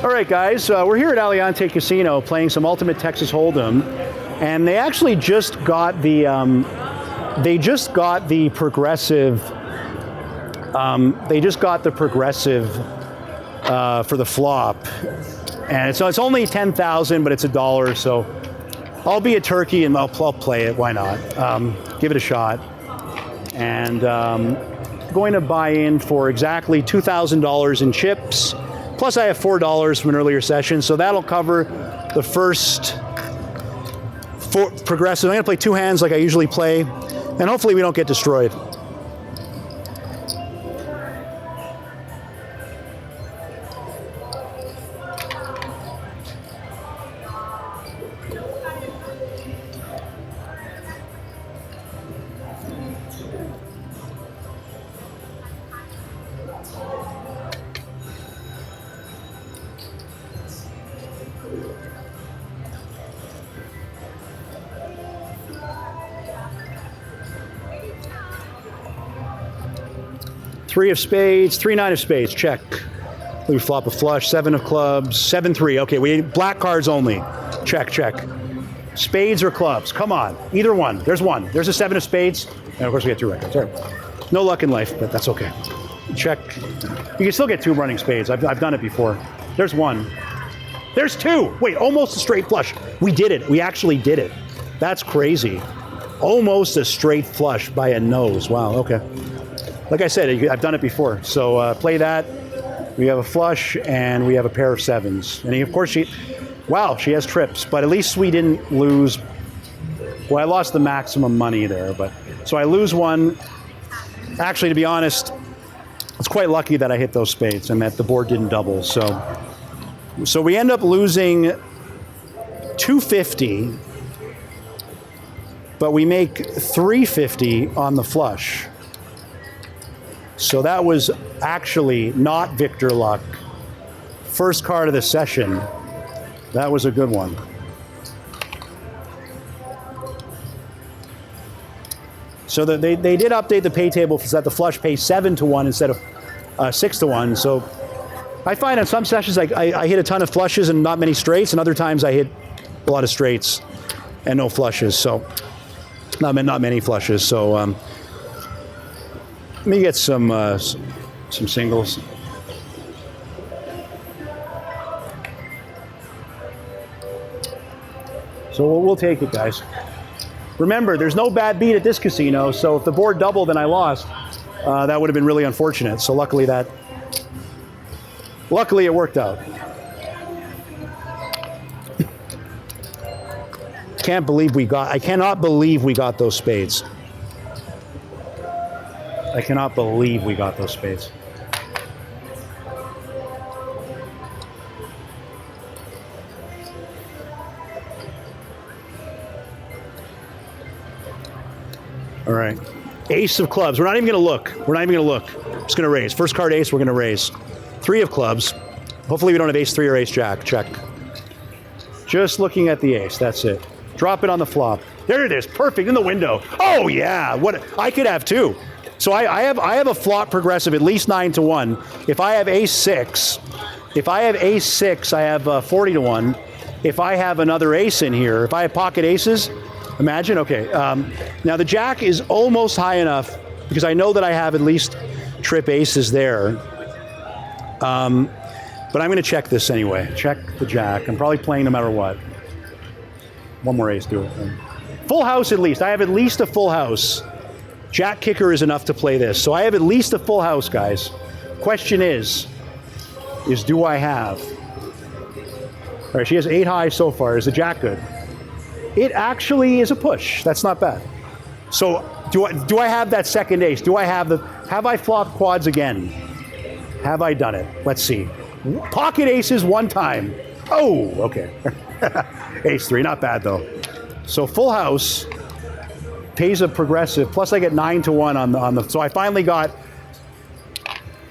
All right, guys, we're here at Aliante Casino playing some Ultimate Texas Hold'em, and they actually just got the progressive. For the flop, and so it's only 10,000, but it's $1. So I'll be a turkey and I'll play it. Why not? Give it a shot, and going to buy in for exactly $2,000 in chips. Plus, I have $4 from an earlier session, so that'll cover the first four progressive. I'm going to play 2 hands like I usually play, and hopefully we don't get destroyed. Three of spades, 3 9 of spades, check. We flop a flush, 7 of clubs, 7 3. Okay, we black cards only. Check, check. Spades or clubs? Come on, either one. There's one. There's a 7 of spades, and of course we get 2 records. Right. No luck in life, but that's okay. Check. You can still get 2 running spades. I've done it before. There's 1. There's 2. Wait, almost a straight flush. We did it. We actually did it. That's crazy. Almost a straight flush by a nose. Wow. Okay. Like I said, I've done it before. So play that. We have a flush and we have a pair of 7s. And of course she has trips, but at least we didn't lose. Well, I lost the maximum money there, but so I lose 1. Actually, to be honest, it's quite lucky that I hit those spades and that the board didn't double. So we end up losing $250, but we make $350 on the flush. So that was actually not Victor luck. First card of the session. That was a good one. So they did update the pay table so that the flush pays 7 to 1 instead of 6 to 1. So I find in some sessions I hit a ton of flushes and not many straights, and other times I hit a lot of straights and no flushes. So not many flushes. So let me get some singles. So we'll take it, guys. Remember, there's no bad beat at this casino, so if the board doubled and I lost, that would have been really unfortunate. So luckily it worked out. I cannot believe we got those spades. I cannot believe we got those spades. All right. Ace of clubs. We're not even going to look. We're just going to raise. First card ace, we're going to raise. 3 of clubs. Hopefully we don't have ace 3 or ace jack. Check. Just looking at the ace. That's it. Drop it on the flop. There it is. Perfect in the window. Oh, yeah. What I could have 2. So I have a flop progressive at least 9 to 1. If I have ace 6, I have 40 to 1. If I have another ace in here, if I have pocket aces, imagine. Okay. Now the jack is almost high enough because I know that I have at least trip aces there. But I'm going to check this anyway. Check the jack. I'm probably playing no matter what. One more ace, do it. Full house at least. I have at least a full house. Jack kicker is enough to play this. So I have at least a full house, guys. Question is do I have? All right, she has 8 high so far. Is the jack good? It actually is a push. That's not bad. So do I have that second ace? Have I flopped quads again? Have I done it? Let's see. Pocket aces 1 time. Oh, okay. Ace 3, not bad though. So full house. Pays a progressive, plus I get 9 to 1 on the. So I finally got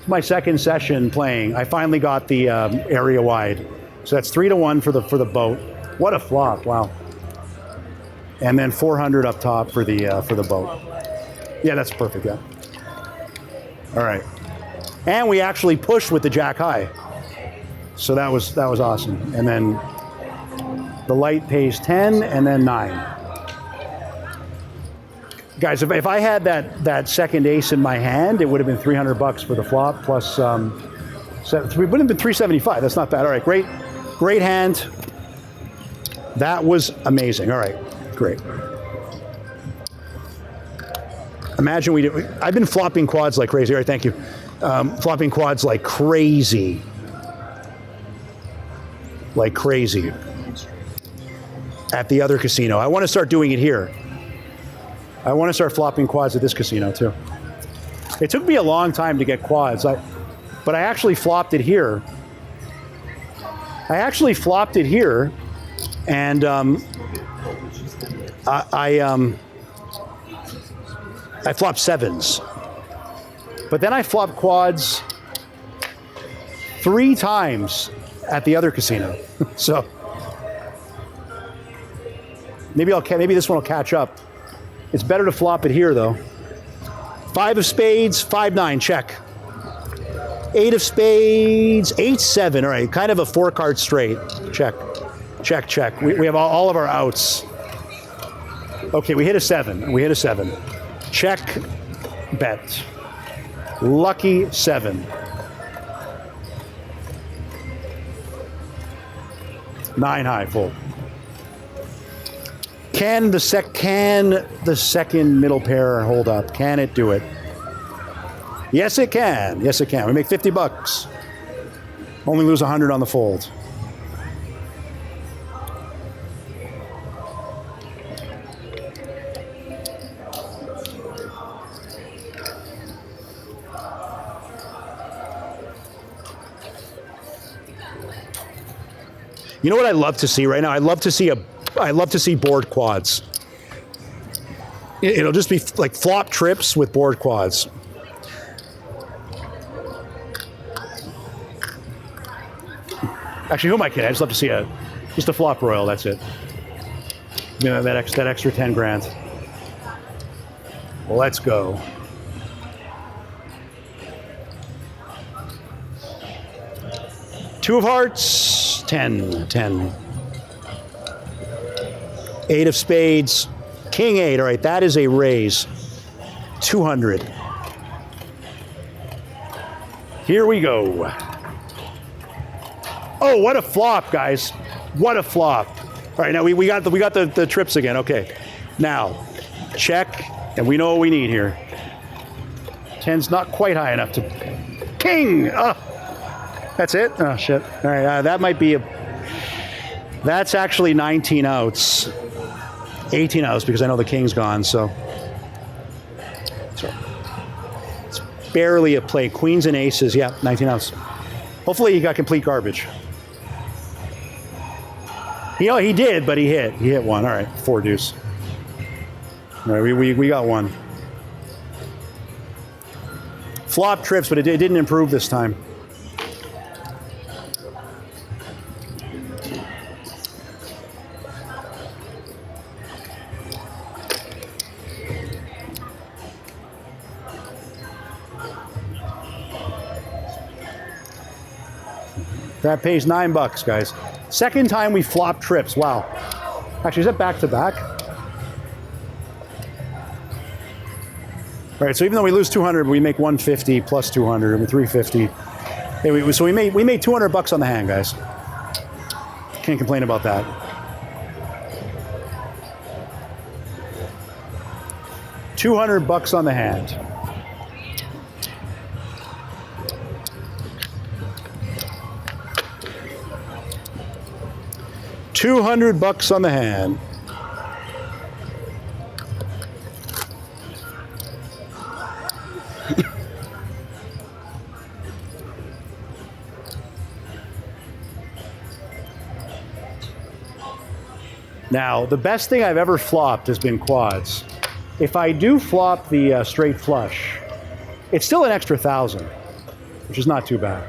my second session playing. I finally got the area wide. So that's 3 to 1 for the boat. What a flop! Wow. And then 400 up top for the boat. Yeah, that's perfect. Yeah. All right. And we actually pushed with the jack high. So that was awesome. And then the light pays 10 and then 9. Guys, if I had that second ace in my hand, it would have been $300 for the flop plus it would have been $375. That's not bad. All right, great hand. That was amazing. All right, great. Imagine I've been flopping quads like crazy. All right, thank you. Flopping quads like crazy. Like crazy. At the other casino. I want to start doing it here. I want to start flopping quads at this casino too. It took me a long time to get quads, but I actually flopped it here. And I flopped 7s. But then I flopped quads 3 times at the other casino. So maybe this one will catch up. It's better to flop it here, though. 5 of spades, 5-9, check. 8 of spades, 8-7. All right, kind of a 4-card straight. Check, check, check. We have all of our outs. Okay, we hit a 7. Check, bet. Lucky 7. 9 high, full. Can the second middle pair hold up? Can it do it? Yes, it can. Yes, it can. We make $50. Only lose 100 on the fold. You know what I love to see right now? I love to see board quads. It'll just be like flop trips with board quads. Actually, who am I kidding? I just love to see just a flop royal. That's it. You know, that extra 10 grand. Well, let's go. Two of hearts, 10. 8 of spades, king 8. All right, that is a raise. 200. Here we go. Oh, what a flop, guys. What a flop. All right, now we got the trips again. Okay. Now, check, and we know what we need here. 10's not quite high enough to... King! That's it? Oh, shit. All right, that might be That's actually 19 outs. 18 outs because I know the king's gone, so it's barely a play. Queens and aces, yeah, 19 outs. Hopefully he got complete garbage. He did, but he hit one. All right, 4 deuce. All right, we got one. Flop trips, but it didn't improve this time. That pays $9, guys. Second time we flop trips. Wow. Actually, is that back to back? All right. So even though we lose 200, we make 150 plus 200, and 350. Anyway, so we made $200 on the hand, guys. Can't complain about that. $200 on the hand. $200 on the hand. Now, the best thing I've ever flopped has been quads. If I do flop the straight flush, it's still an extra 1,000, which is not too bad.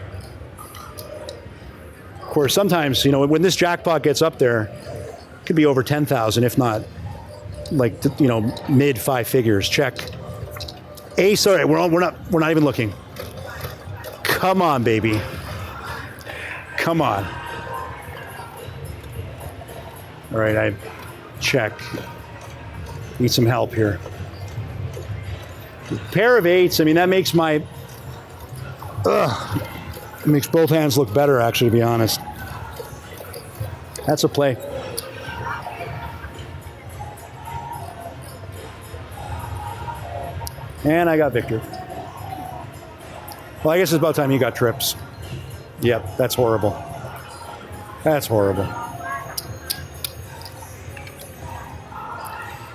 Of course, sometimes, you know, when this jackpot gets up there, it could be over 10,000, if not, like, you know, mid 5 figures. Check. Ace. All right, we're not even looking. Come on, baby. Come on. All right, I check. Need some help here. Pair of eights, I mean, that makes my... It makes both hands look better, actually, to be honest. That's a play. And I got Victor. Well, I guess it's about time you got trips. Yep, that's horrible. That's horrible.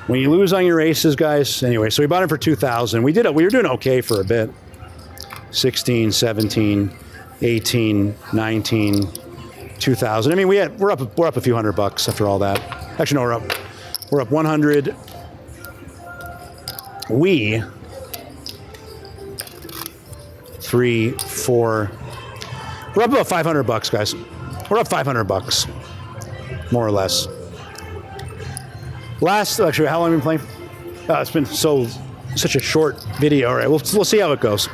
When you lose on your aces, guys, anyway, so we bought him for 2,000. We were doing okay for a bit. 16, 17, 18, 19, 2,000. I mean, we're up a few $100 after all that. Actually, no, we're up 100. We 3, 4. We're up about $500, guys. We're up $500, more or less. Actually, how long have we been playing? It's been such a short video. All right, we'll see how it goes.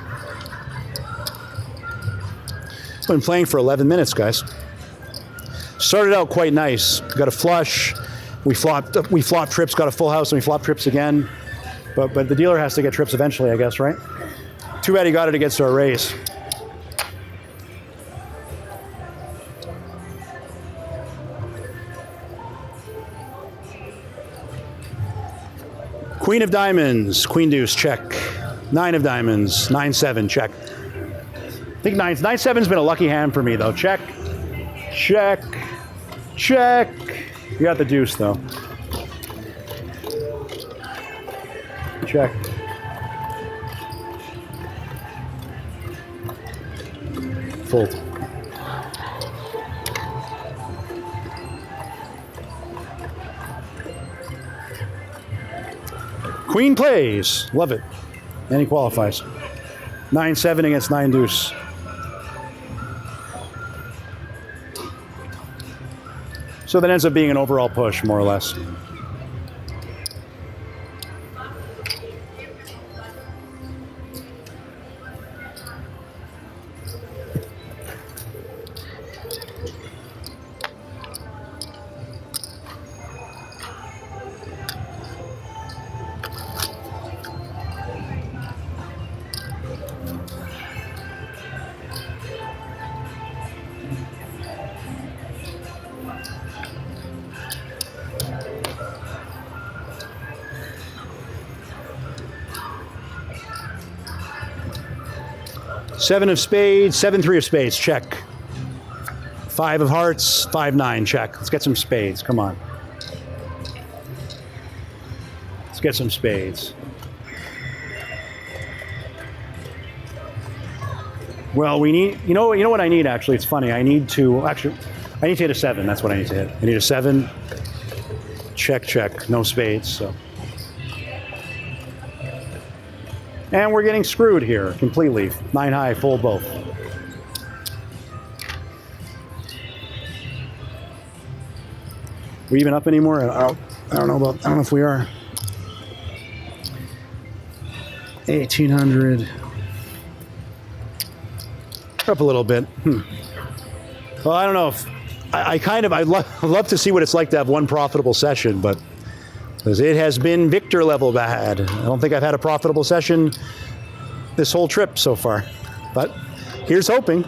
Been playing for 11 minutes, guys. Started out quite nice. Got a flush. We flopped trips, got a full house, and we flopped trips again. But the dealer has to get trips eventually, I guess, right? Too bad he got it against our raise. Queen of diamonds, queen deuce, check. 9 of diamonds, 9-7, check. I think 9-7's been a lucky hand for me, though. Check, check, check. You got the deuce, though. Check. Fold. Queen plays. Love it. And he qualifies. 9-7 against 9 deuce. So that ends up being an overall push, more or less. Seven of spades, 7-3 of spades, check. 5 of hearts, 5-9, check. Let's get some spades, come on. Let's get some spades. Well, we need, you know what I need actually, it's funny, I need to hit a 7, that's what I need to hit. I need a 7, check, check, no spades, so. And we're getting screwed here completely. 9 high, fold both. We even up anymore? I don't know if we are. 1,800. Up a little bit. Well, I don't know if I'd love to see what it's like to have one profitable session, but because it has been Victor level bad. I don't think I've had a profitable session this whole trip so far. But here's hoping.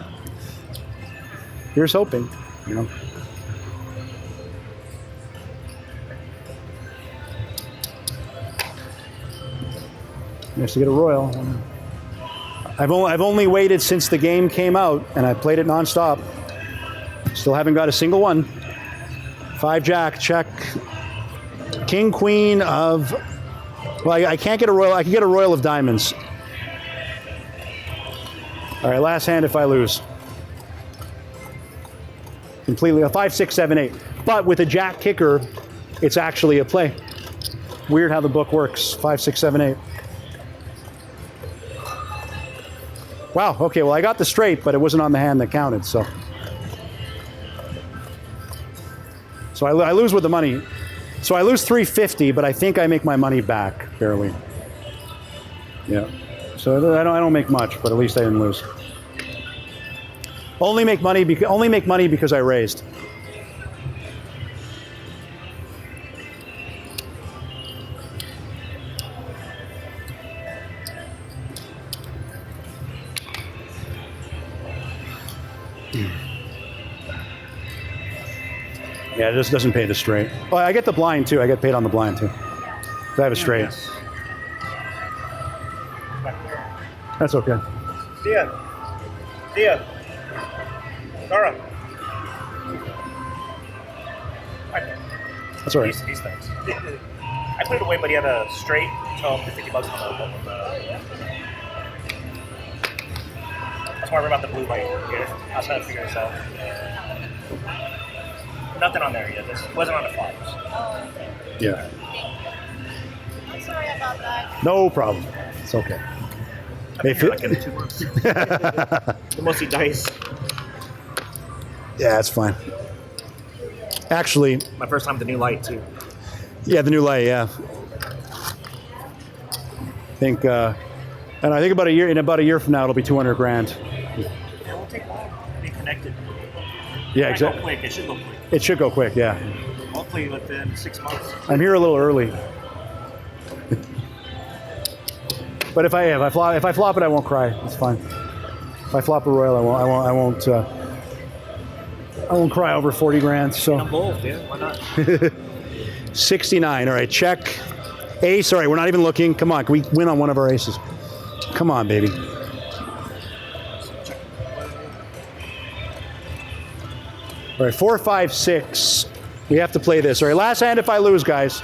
Here's hoping, you know. Nice to get a royal. I've only waited since the game came out, and I played it nonstop. Still haven't got a single one. 5 jack, check. King, queen of, well, I can't get a royal. I can get a royal of diamonds. All right, last hand if I lose. Completely, a 5, 6, 7, 8. But with a jack kicker, it's actually a play. Weird how the book works. 5, 6, 7, 8. Wow, okay, well, I got the straight, but it wasn't on the hand that counted, so. So I lose with the money. So I lose 350, but I think I make my money back, barely. Yeah. So I don't make much, but at least I didn't lose. Only make money because I raised. Yeah, this doesn't pay the straight. Oh, I get the blind too. I get paid on the blind too. I have a straight. Yes. That's okay. Dia. Dara. That's all right. These things. I put it away, but he had a straight, so $50 on the That's why we're about the blue light here. I was trying to figure this out. Nothing on there yet. This wasn't on the flyers. Oh, okay. Yeah. I'm sorry about that. No problem. It's okay. I've been here like in 2 months. The mostly dice. Yeah, it's fine. Actually, My first time with the new light too. yeah, the new light, yeah. And I think in about a year from now, it'll be 200 grand. It won't take long to be connected. Yeah, It might go exactly. quick. It should go quick. It should go quick, yeah. Hopefully within 6 months. I'm here a little early. But if I flop it, I won't cry. It's fine. If I flop a royal, I won't cry over 40 grand. So I'm bold, yeah. Why not? 69. All right, check. Ace. All right, we're not even looking. Come on, can we win on one of our aces? Come on, baby. All right, 4, 5, 6. We have to play this. All right, last hand if I lose, guys.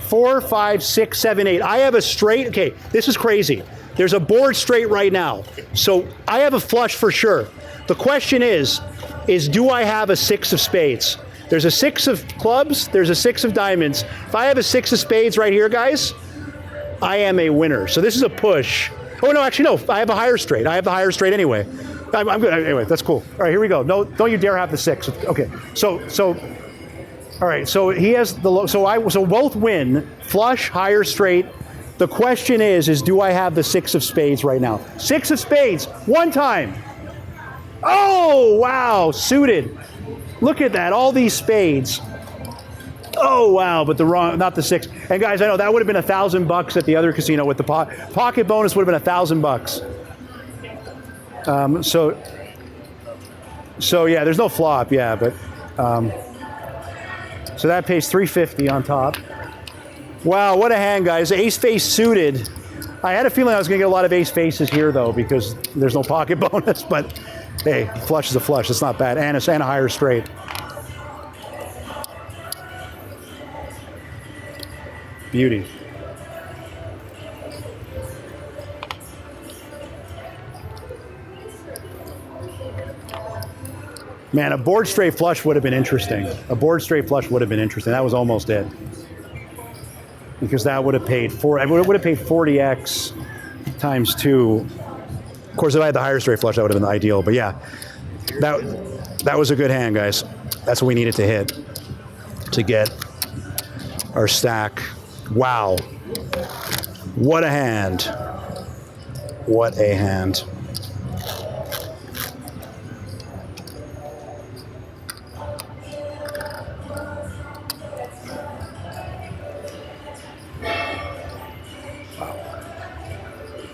Four, 5, 6, 7, 8. I have a straight. Okay, this is crazy. There's a board straight right now. So I have a flush for sure. The question is do I have a 6 of spades? There's a 6 of clubs. There's a 6 of diamonds. If I have a 6 of spades right here, guys, I am a winner. So this is a push. Oh, no, actually, no. I have a higher straight. I have the higher straith anyway. I'm good. Anyway, that's cool. All right, here we go. No, don't you dare have the 6. Okay, so all right, so he has the low. So both win. Flush, higher straight. The question is do I have the 6 of spades right now? 6 of spades, one time. Oh, wow, suited. Look at that, all these spades. Oh, wow, but not the 6. And guys, I know that would have been $1,000 at the other casino with the pocket bonus would have been $1,000. So yeah, there's no flop, yeah, but so that pays $350 on top. Wow, what a hand, guys. Ace face suited. I had a feeling I was going to get a lot of ace faces here, though, because there's no pocket bonus, but hey, flush is a flush. It's not bad. And a higher straight. Beauty. Man, a board straight flush would have been interesting. A board straight flush would have been interesting. That was almost it. Because that would have paid it would have paid 40x times 2. Of course, if I had the higher straight flush, that would have been the ideal. But yeah, that was a good hand, guys. That's what we needed to hit to get our stack. Wow. What a hand. What a hand.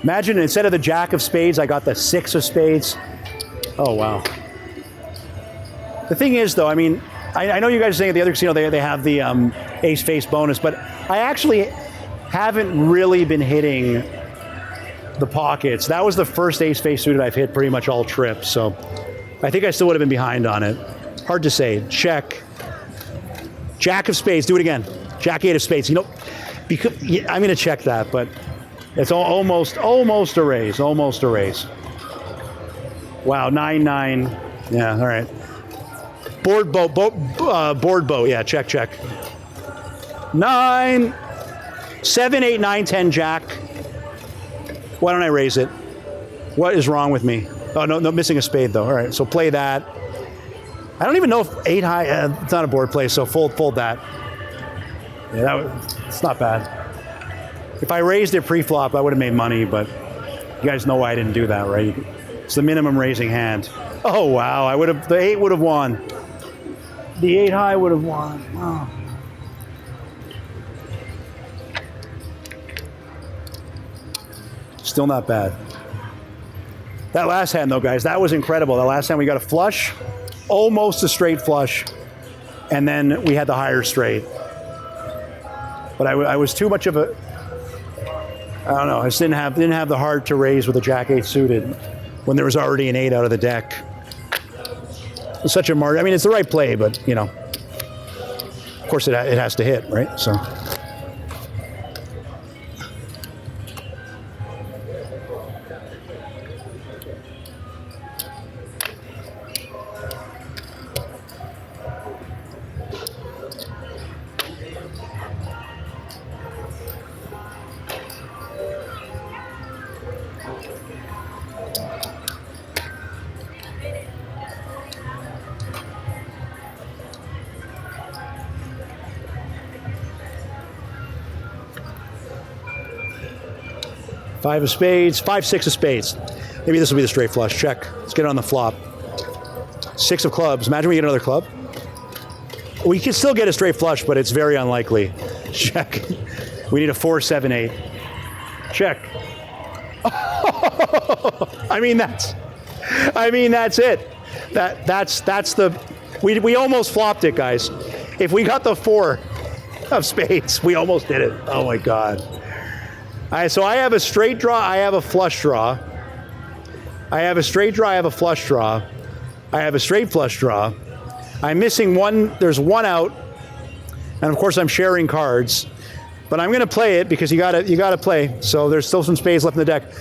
Imagine instead of the jack of spades, I got the 6 of spades. Oh, wow. The thing is, though, I mean, I know you guys are saying at the other casino they have the ace face bonus, but I actually haven't really been hitting the pockets. That was the first ace face suited I've hit pretty much all trip, so I think I still would have been behind on it. Hard to say. Check. Jack of spades. Do it again. Jack 8 of spades. You know, because I'm going to check that, but it's almost a raise. Almost a raise. Wow, 9-9. Yeah, all right. Board boat. Yeah, check. 9, 7, 8, 9, 10, jack. Why don't I raise it? What is wrong with me? Oh, no, missing a spade though. All right, so play that. I don't even know if 8 high. It's not a board play, so fold that. Yeah, it's not bad. If I raised it pre-flop, I would have made money, but you guys know why I didn't do that, right? It's the minimum raising hand. Oh, wow. The 8 would have won. The 8 high would have won. Oh. Still not bad. That last hand, though, guys, that was incredible. That last hand, we got a flush, almost a straight flush, and then we had the higher straight. But I was too much of a, I don't know, I just didn't have the heart to raise with a Jack-8 suited when there was already an 8 out of the deck. It's such a margin. I mean, it's the right play, but, you know, of course it has to hit, right? So. Five of spades, 5, 6 of spades. Maybe this will be the straight flush. Check. Let's get it on the flop. 6 of clubs. Imagine we get another club. We can still get a straight flush, but it's very unlikely. Check. We need a 4, 7, 8. Check. I mean that's it. That's the. We almost flopped it, guys. If we got the 4 of spades, we almost did it. Oh my God. So I have a straight draw, I have a flush draw. I have a straight draw, I have a flush draw. I have a straight flush draw. I'm missing one, there's one out. And of course I'm sharing cards. But I'm gonna play it because you gotta play. So there's still some spades left in the deck.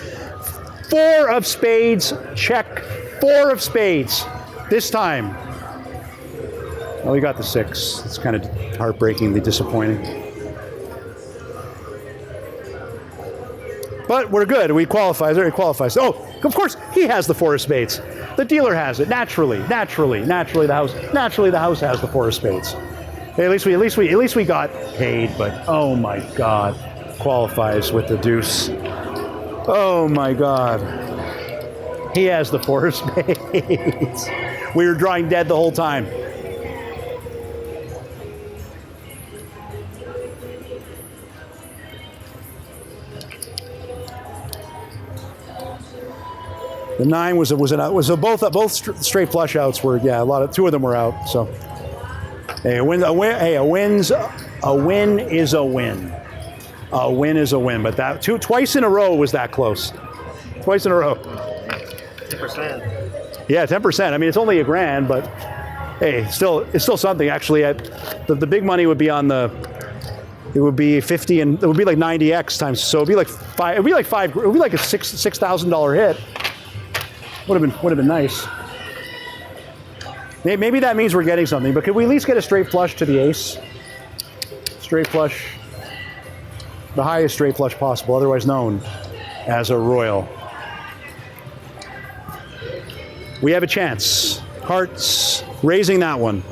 4 of spades, check. 4 of spades, this time. Well, we got the 6. It's kind of heartbreakingly disappointing. But we're good. We qualify. There, he qualifies. Oh, of course, he has the 4 of spades. The dealer has it. Naturally, the house has the 4 of spades. Hey, at least we got paid. But oh my God, qualifies with the deuce. Oh my God, he has the 4 of spades. We were drawing dead the whole time. The 9 was both straight flush outs were, yeah, 2 of them were out. So hey, a win is a win. A win is a win. But that twice in a row was that close. Twice in a row. 10%. Yeah, 10%. I mean, it's only $1,000, but hey, it's still something. Actually, the big money would be on the. It would be 50 and it would be like 90x times. So it'd be like five. It would be like a $6,000 hit. Would have been nice. Maybe that means we're getting something, but could we at least get a straight flush to the ace? Straight flush, the highest straight flush possible, otherwise known as a royal. We have a chance. Hearts, raising that one.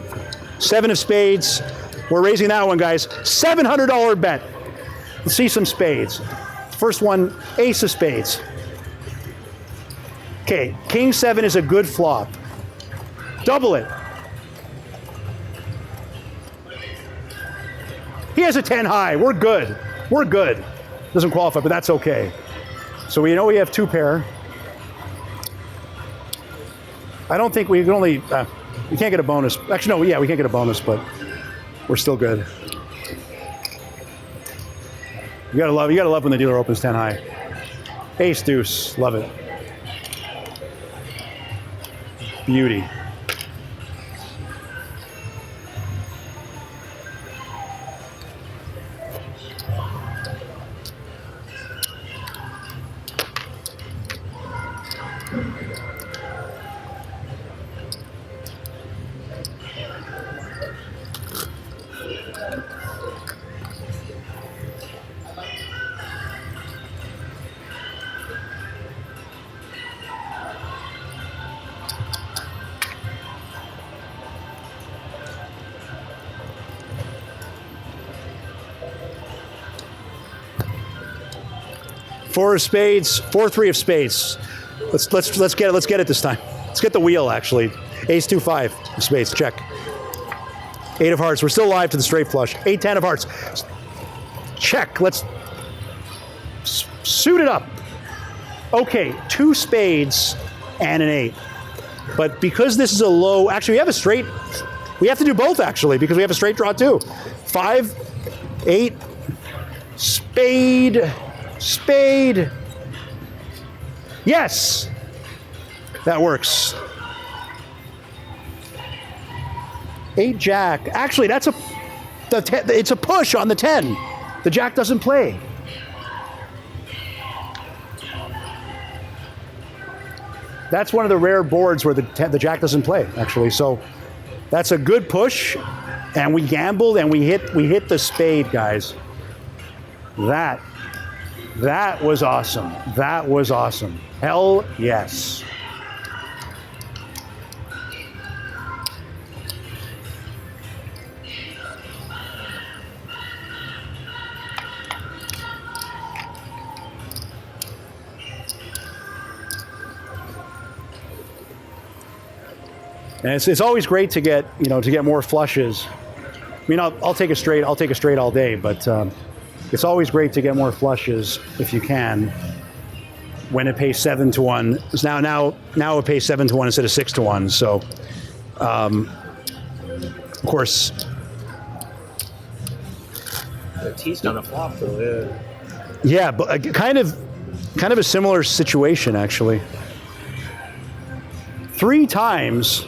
7 of spades, we're raising that one, guys. $700 bet. Let's see some spades. First one, ace of spades. Okay, king 7 is a good flop. Double it. He has a 10 high. We're good. We're good. Doesn't qualify, but that's okay. So we know we have 2 pair. I don't think we can only, we can't get a bonus. Actually, no, yeah, we can't get a bonus, but we're still good. You gotta love when the dealer opens 10 high. Ace deuce, love it. Beauty. 4 of spades, 4-3 of spades. Let's get it. Let's get it this time. Let's get the wheel actually. Ace 2-5 of spades. Check. 8 of hearts. We're still alive to the straight flush. 8-10 of hearts. Check. Let's suit it up. Okay, 2 spades and an 8. But because this is a low, actually we have a straight. We have to do both actually because we have a straight draw too. 5, 8, spade, spade. Yes, that works. 8 jack. Actually, that's it's a push on the 10. The jack doesn't play. That's one of the rare boards where the jack doesn't play, actually. So that's a good push, and we gambled and we hit the spade, guys. That was awesome. That was awesome. Hell yes. And it's always great to get more flushes. I mean, I'll take a straight all day, but it's always great to get more flushes if you can. When it pays 7-1, now it pays 7-1 instead of 6-1. So, of course, The teased on the flop, though. yeah, but kind of a similar situation actually. 3 times.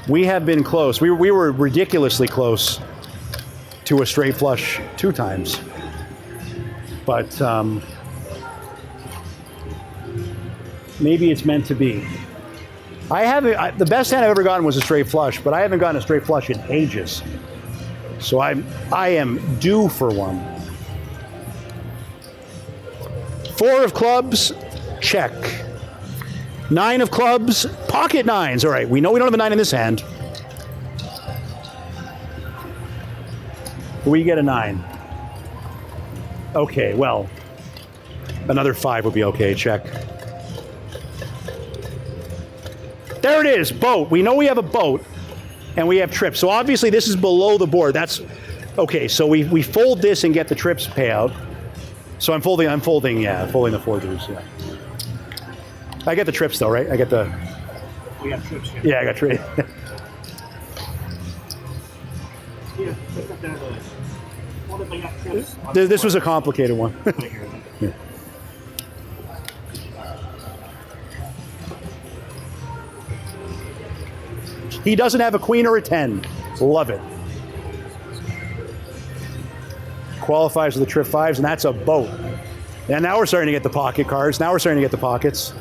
We have been close. We were ridiculously close to a straight flush 2 times. But maybe it's meant to be. The best hand I've ever gotten was a straight flush, but I haven't gotten a straight flush in ages. So I am due for one. 4 of clubs, check. 9 of clubs, pocket 9s. All right, we know we don't have a 9 in this hand. We get a 9. Okay, well, another 5 would be okay, check. There it is, boat. We know we have a boat, and we have trips. So obviously this is below the board. That's, okay, so we fold this and get the trips payout. So I'm folding the 4 deuce, yeah. I get the trips though, right? I get the. We have trips here. Yeah, I got trips. Yeah, what if I got trips? This was a complicated one. Yeah. He doesn't have a queen or a 10. Love it. Qualifies with the trip 5s, and that's a boat. And now we're starting to get the pocket cards. Now we're starting to get the pockets.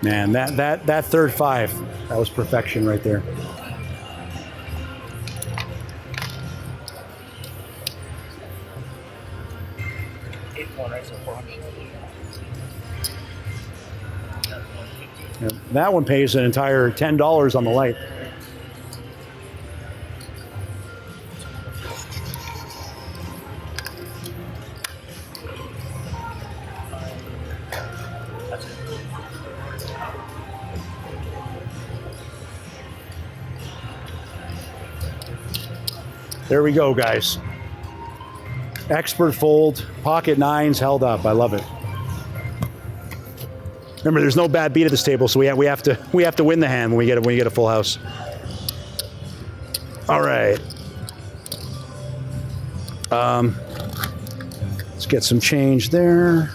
Man, that third 5, that was perfection right there. Right, so 400. Yeah, that one pays an entire $10 on the light. There we go, guys. Expert fold, pocket 9s held up. I love it. Remember, there's no bad beat at this table, so we have to win the hand when we get a full house. All right. Let's get some change there.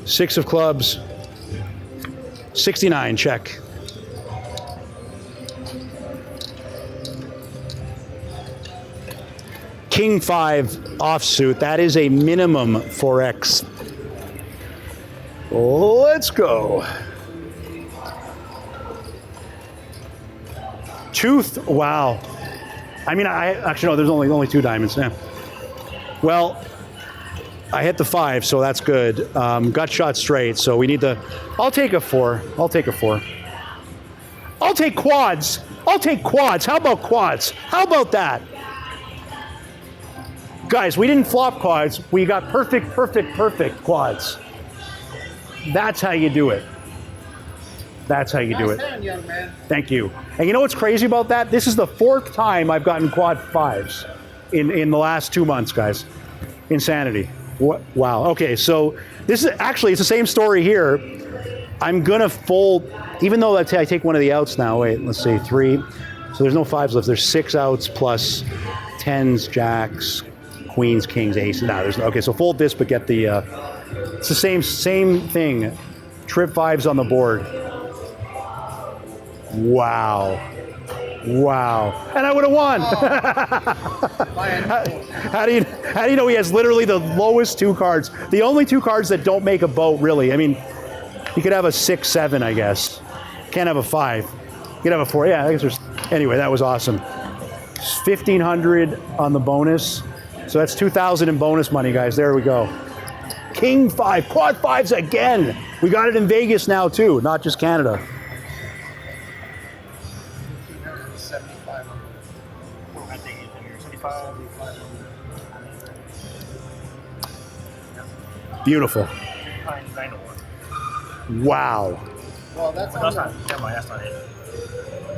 Six of clubs. 69, check. King 5 offsuit. That is a minimum 4x. Let's go. Tooth. Wow. I mean, I actually no. There's only 2 diamonds. Yeah. Well, I hit the 5, so that's good. Gut shot straight, so we need the. I'll take a 4. I'll take a 4. I'll take quads. I'll take quads. How about quads? How about that? Guys, we didn't flop quads. We got perfect quads. That's how you do it. That's how you do it. Nice hand, young man. Thank you. And you know what's crazy about that? This is the 4th time I've gotten quad 5s in the last 2 months, guys. Insanity. Wow. Okay, so this is actually, it's the same story here. I'm going to fold, even though let's say I take one of the outs now. Wait, let's see, 3. So there's no 5s left. There's 6 outs plus 10s, jacks, queens, kings, aces. No, there's no. Okay, so fold this, but get the. It's the same thing. Trip 5s on the board. Wow. And I would have won. How do you know he has literally the lowest 2 cards? The only 2 cards that don't make a boat, really. I mean, you could have a 6, 7, I guess. Can't have a 5. You could have a 4. Yeah, I guess there's. Anyway, that was awesome. 1,500 on the bonus. So that's 2,000 in bonus money, guys. There we go. King 5, quad 5s again. We got it in Vegas now too, not just Canada. 75. I think it's in here. 75. Beautiful. 901. Wow. Well, that's No, on that's not. Never mind. That's not it.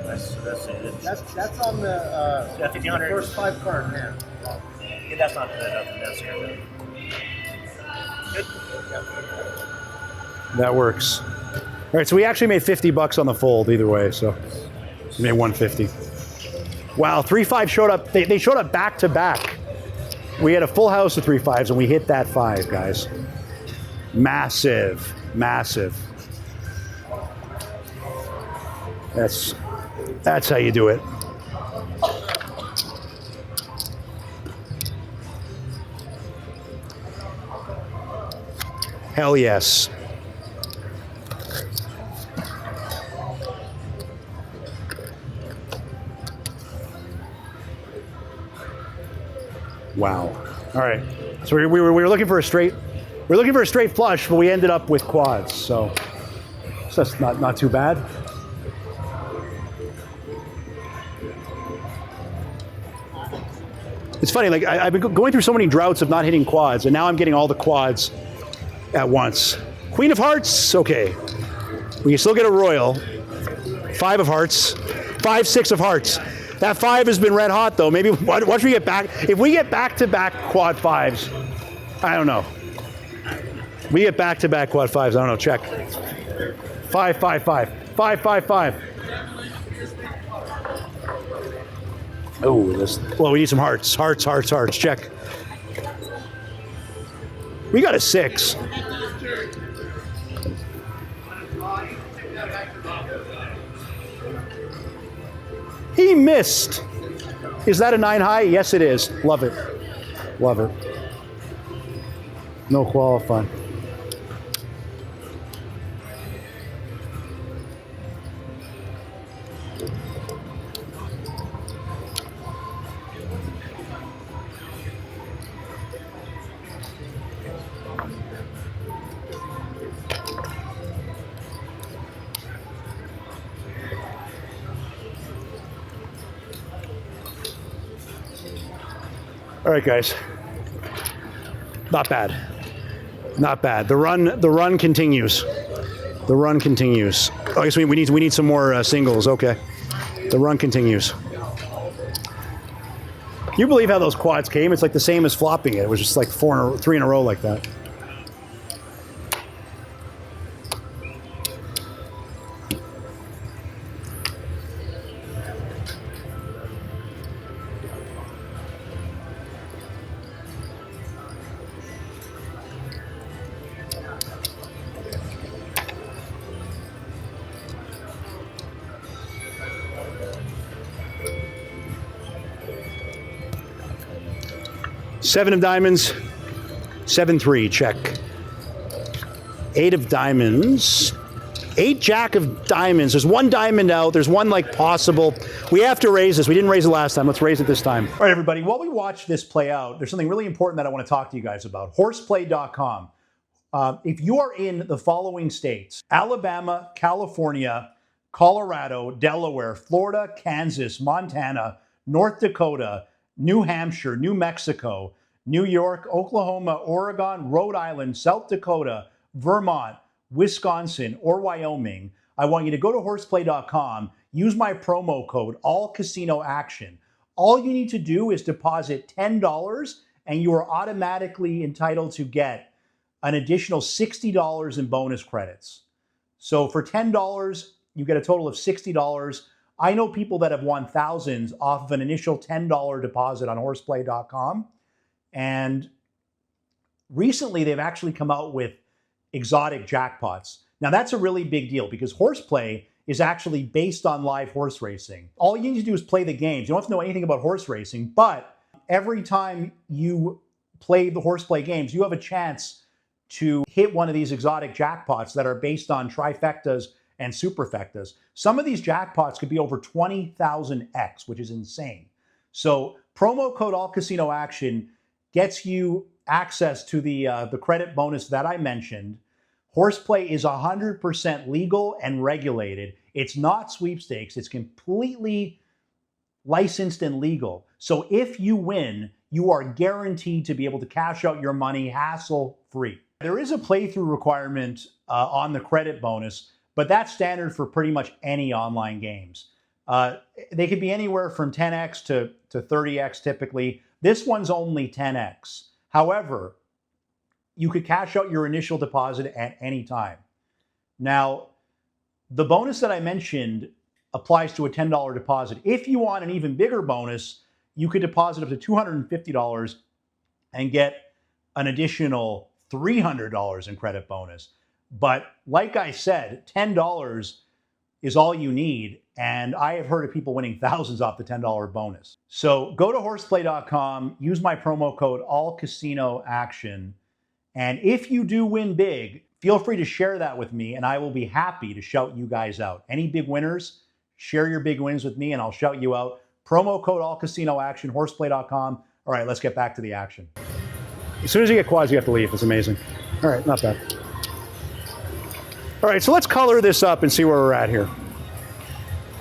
That's it. that's on the Yeah, 1,500. first 5 card hand. Yeah, that's not that's good. Good. That works. All right, so we actually made $50 on the fold either way, so we made 150. Wow, 3-5 showed up. They showed up back to back. We had a full house of 3-5s and we hit that 5, guys. Massive. That's how you do it. Hell yes. Wow. All right. So we were looking for a straight. We're looking for a straight flush, but we ended up with quads. So that's not too bad. It's funny. Like I've been going through so many droughts of not hitting quads, and now I'm getting all the quads at once. Queen of Hearts. Okay. We can still get a royal. 5 of Hearts. 5, 6 of Hearts. That 5 has been red hot, though. Maybe once we get back, if we get back-to-back quad 5s, I don't know. We get back-to-back quad 5s, I don't know. Check. 5, 5, 5. 5, 5, 5. Oh, this. Well, we need some hearts. Hearts. Check. We got a 6. He missed. Is that a 9 high? Yes, it is. Love it. No qualifying. All right, guys. Not bad. The run continues. I guess we need some more singles. Okay. The run continues. Can you believe how those quads came? It's like the same as flopping it. It was just like 3 in a row like that. 7 of diamonds, 7-3, check. 8 of diamonds, 8 jack of diamonds. There's 1 diamond out. There's 1 like possible. We have to raise this. We didn't raise it last time. Let's raise it this time. All right, everybody. While we watch this play out, there's something really important that I want to talk to you guys about. Horseplay.com. If you are in the following states: Alabama, California, Colorado, Delaware, Florida, Kansas, Montana, North Dakota, New Hampshire, New Mexico, New York, Oklahoma, Oregon, Rhode Island, South Dakota, Vermont, Wisconsin, or Wyoming, I want you to go to horseplay.com, use my promo code allcasinoaction. All you need to do is deposit $10 and you are automatically entitled to get an additional $60 in bonus credits. So for $10, you get a total of $60. I know people that have won thousands off of an initial $10 deposit on horseplay.com. And recently they've actually come out with exotic jackpots. Now that's a really big deal because Horseplay is actually based on live horse racing. All you need to do is play the games. You don't have to know anything about horse racing, but every time you play the Horseplay games, you have a chance to hit one of these exotic jackpots that are based on trifectas and superfectas. Some of these jackpots could be over 20,000x, which is insane. So promo code allcasinoaction gets you access to the credit bonus that I mentioned. Horseplay is 100% legal and regulated. It's not sweepstakes. It's completely licensed and legal. So if you win, you are guaranteed to be able to cash out your money hassle-free. There is a playthrough requirement on the credit bonus, but that's standard for pretty much any online games. They could be anywhere from 10x to 30x typically. This one's only 10x. However, you could cash out your initial deposit at any time. Now, the bonus that I mentioned applies to a $10 deposit. If you want an even bigger bonus, you could deposit up to $250 and get an additional $300 in credit bonus. But like I said, $10 is all you need. And I have heard of people winning thousands off the $10 bonus. So go to horseplay.com, use my promo code allcasinoaction. And if you do win big, feel free to share that with me and I will be happy to shout you guys out. Any big winners, share your big wins with me and I'll shout you out. Promo code allcasinoaction, horseplay.com. All right, let's get back to the action. As soon as you get quads, you have to leave. It's amazing. All right, not bad. All right, so let's color this up and see where we're at here.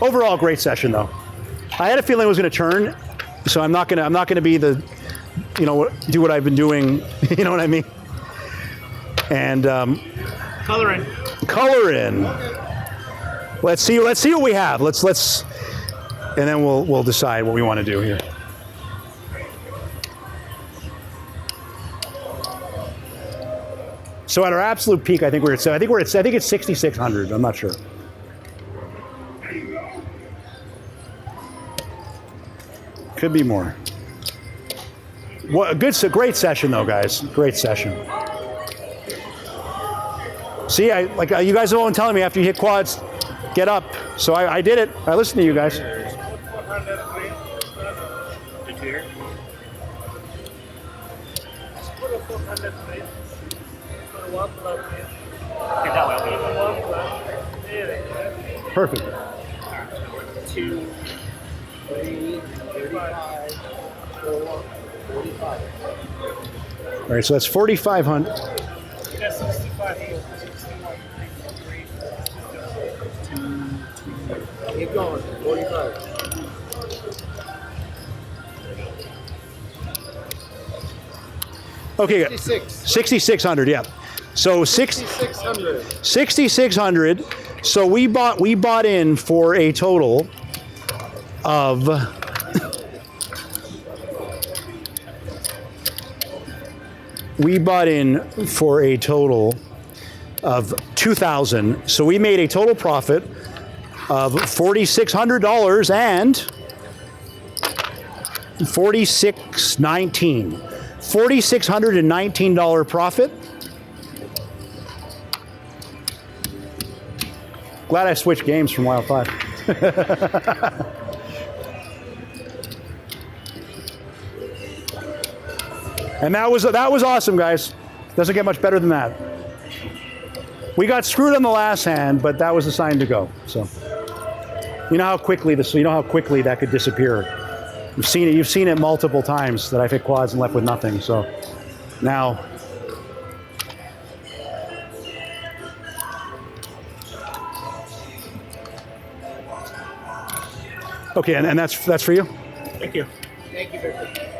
Overall, great session though. I had a feeling it was going to turn, so I'm not gonna be the, do what I've been doing. You know what I mean? And Color in. Color in. Let's see what we have. Let's, and then we'll decide what we want to do here. So at our absolute peak, I think it's 6,600. I'm not sure. Could be more. What a great session though, guys. Great session. See, you guys are all telling me after you hit quads, get up. So I did it. I listened to you guys. Perfect. 2, 3, 35, 4, 45. All right, so that's 4,500. Keep going, 45. Okay, 66. 6,600, yeah. So 6,600. 6,600. So we bought in for a total of $2,000. So we made a total profit of $4,600 and $4,619 profit. Glad I switched games from Wild 5. And that was awesome, guys. Doesn't get much better than that. We got screwed on the last hand, but that was the sign to go. So you know how quickly that could disappear. You've seen it multiple times that I've hit quads and left with nothing. So now. Okay, and that's for you? Thank you. Thank you, Victor.